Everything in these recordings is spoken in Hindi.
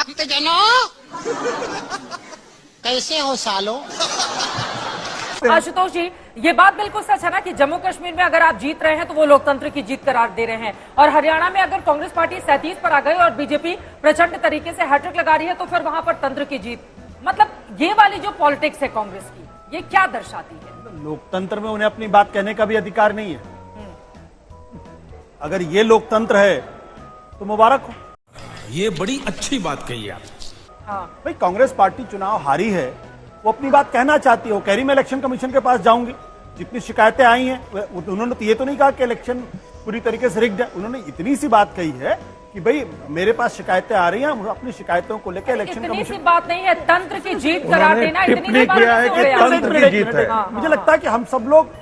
भक्तजनों कैसे हो सालो। आशुतोष जी, ये बात बिल्कुल सच है ना कि जम्मू कश्मीर में अगर आप जीत रहे हैं तो वो लोकतंत्र की जीत करार दे रहे हैं, और हरियाणा में अगर कांग्रेस पार्टी 37 पर आ गई और बीजेपी प्रचंड तरीके से हैट्रिक लगा रही है तो फिर वहां पर तंत्र की जीत। मतलब ये वाली जो पॉलिटिक्स है कांग्रेस की, ये क्या दर्शाती है? लोकतंत्र में उन्हें अपनी बात कहने का भी अधिकार नहीं है। अगर ये लोकतंत्र है तो मुबारक हो। ये बड़ी अच्छी बात कही आप। हाँ। भाई कांग्रेस पार्टी चुनाव हारी है, वो अपनी बात कहना चाहती है। वो कह रही मैं इलेक्शन कमीशन के पास जाऊंगी। जितनी शिकायतें आई हैं उन्होंने तो ये तो नहीं कहा कि इलेक्शन पूरी तरीके से रिग्ड है। उन्होंने इतनी सी बात कही है कि भाई मेरे पास शिकायतें आ रही हैं, हम अपनी शिकायतों को लेकर इलेक्शन इतनी सी कमीशन। बात नहीं है, तंत्र की जीत करार देना। इतनी सी बात किया है कैसे कि हो गया? तंत्र की जीत है। मुझे लगता है कि हम सब लोग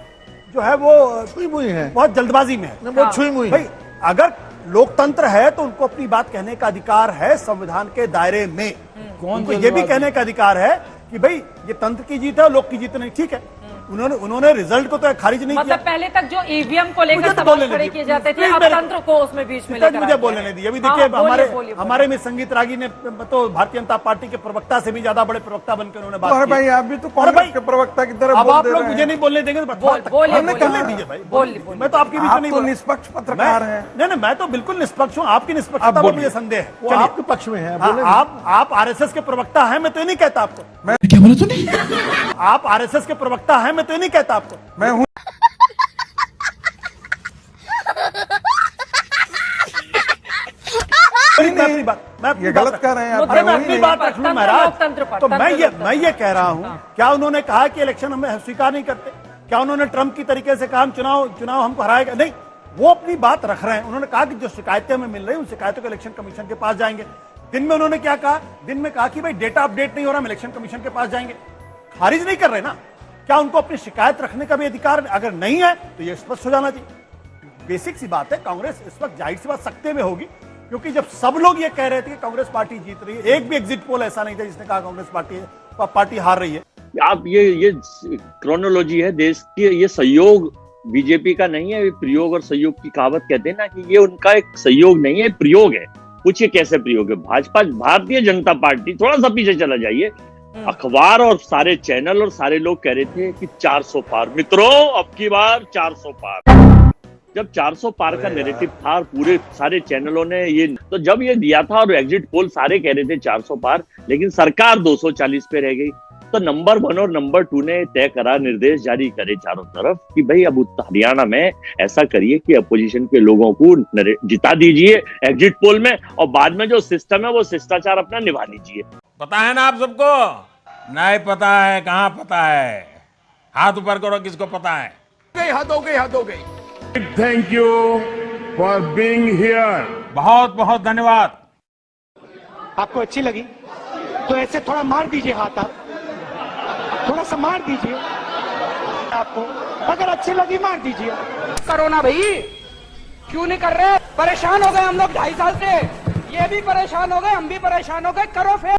जो है वो छुई मुई है, बहुत जल्दबाजी में है। बहुत छुई मुई। भाई अगर लोकतंत्र है तो उनको अपनी बात कहने का अधिकार है संविधान के दायरे में। उनको ये भी कहने का अधिकार है कि भाई ये तंत्र की जीत है और लोक की जीत नहीं। ठीक है, उन्होंने रिजल्ट को तो खारिज नहीं मतलब किया। पहले तक जो ईवीएम को मुझे लेकर तो सवाल बोलने खड़े दीजिए। किए जाते थे, प्लीज अब मेरे- तंत्र को उसमें बीच में पिताजी लेकर मुझे आ बोलने दिया। नहीं दिए। अभी हाँ, देखिए बोलिए। हमारे में संगीत रागी ने तो भारतीय जनता पार्टी के प्रवक्ता से भी ज्यादा बड़े प्रवक्ता बनकर उन्होंने बात अरे की। भाई आप भी तो अरे भाई, कांग्रेस के प्रवक्ता की तरफ अब बोल आप दे लोग रहे मुझे हैं। नहीं बोलने देंगे तो बोलिए, हमने बोलिए। करने दीजिए भाई। बोलिए। मैं तो आपके बीच में आप नहीं तो बोल रहा। निष्पक्ष पत्रकार हैं। नहीं, मैं तो बिल्कुल निष्पक्ष हूँ। आपकी निष्पक्षता आप पर बोलिए। मुझे संदेह है। वो चलिए। आपके पक्ष में है, हाँ, बोले। आप आरएसएस के प्रवक्ता हैं, मैं तो ये नहीं कहता आपको। क्या बोला तूने? आप आरएसएस के प्रवक्ता हैं, मैं तो ये नहीं कहता आपको। मैं हूं। मैं अपनी बात मैं अपनी ये बात गलत रख- कर रहे हैं आप। अरे मैं वही अपनी नहीं। बात रख लूं महाराज। लोकतंत्र पर, तो तंत्र लोकतंत्र। मैं ये कह रहा हूं, क्या उन्होंने कहा कि इलेक्शन हम स्वीकार नहीं करते? क्या उन्होंने ट्रंप की तरीके से कहा हम चुनाव हमको हराएगा? नहीं, वो अपनी बात रख रहे हैं। उन्होंने कहा कि जो शिकायतें हमें मिल रही हैं उन शिकायतों को इलेक्शन कमीशन के पास जाएंगे। दिन में उन्होंने क्या कहा? दिन में कहा कि भाई डेटा अपडेट नहीं हो रहा, हम इलेक्शन कमीशन के पास जाएंगे। खारिज नहीं कर रहे ना। क्या उनको अपनी शिकायत रखने का भी अधिकार अगर नहीं है तो ये स्पष्ट हो जाना चाहिए। बेसिक सी बात है। कांग्रेस इस वक्त जाहिर सी बात सत्ते में होगी, क्योंकि जब सब लोग ये कह रहे थे कि कांग्रेस पार्टी जीत रही है, एक भी एग्जिट पोल ऐसा नहीं था जिसने कहा कांग्रेस पार्टी हार रही है। आप ये क्रोनोलॉजी है देश की। ये सहयोग बीजेपी का नहीं है, ये प्रयोग और सहयोग की कहावत कहते हैं ना, कि ये उनका एक सहयोग नहीं है, प्रयोग है। पूछिए कैसे प्रयोग है? भाजपा भारतीय जनता पार्टी, थोड़ा सा पीछे चला जाइए, अखबार और सारे चैनल और सारे लोग कह रहे थे कि 400 पार। मित्रों, अब की बार 400 पार। जब 400 पार का नैरेटिव था, पूरे सारे चैनलों ने ये तो जब ये दिया था और एग्जिट पोल सारे कह रहे थे 400 पार, लेकिन सरकार 240 पे रह गई। तो नंबर 1 और नंबर 2 ने तय करा, निर्देश जारी करे चारों तरफ कि भाई अब हरियाणा में ऐसा करिए कि अपोजिशन के लोगों को जिता दीजिए एग्जिट पोल में, और बाद में जो सिस्टम है वो शिष्टाचार अपना निभा लीजिए। पता है ना आप सबको? नहीं पता है? कहाँ पता है? हाथ ऊपर करो किसको पता है। हाथ हो गई। Thank you for being here. बहुत बहुत धन्यवाद। आपको अच्छी लगी तो ऐसे थोड़ा मार दीजिए हाथ, आप थोड़ा सा मार दीजिए। आपको अगर अच्छी लगी मार दीजिए। करो ना भाई, क्यों नहीं कर रहे? परेशान हो गए हम लोग 2.5 साल से, ये भी परेशान हो गए, हम भी परेशान हो गए। करो फिर।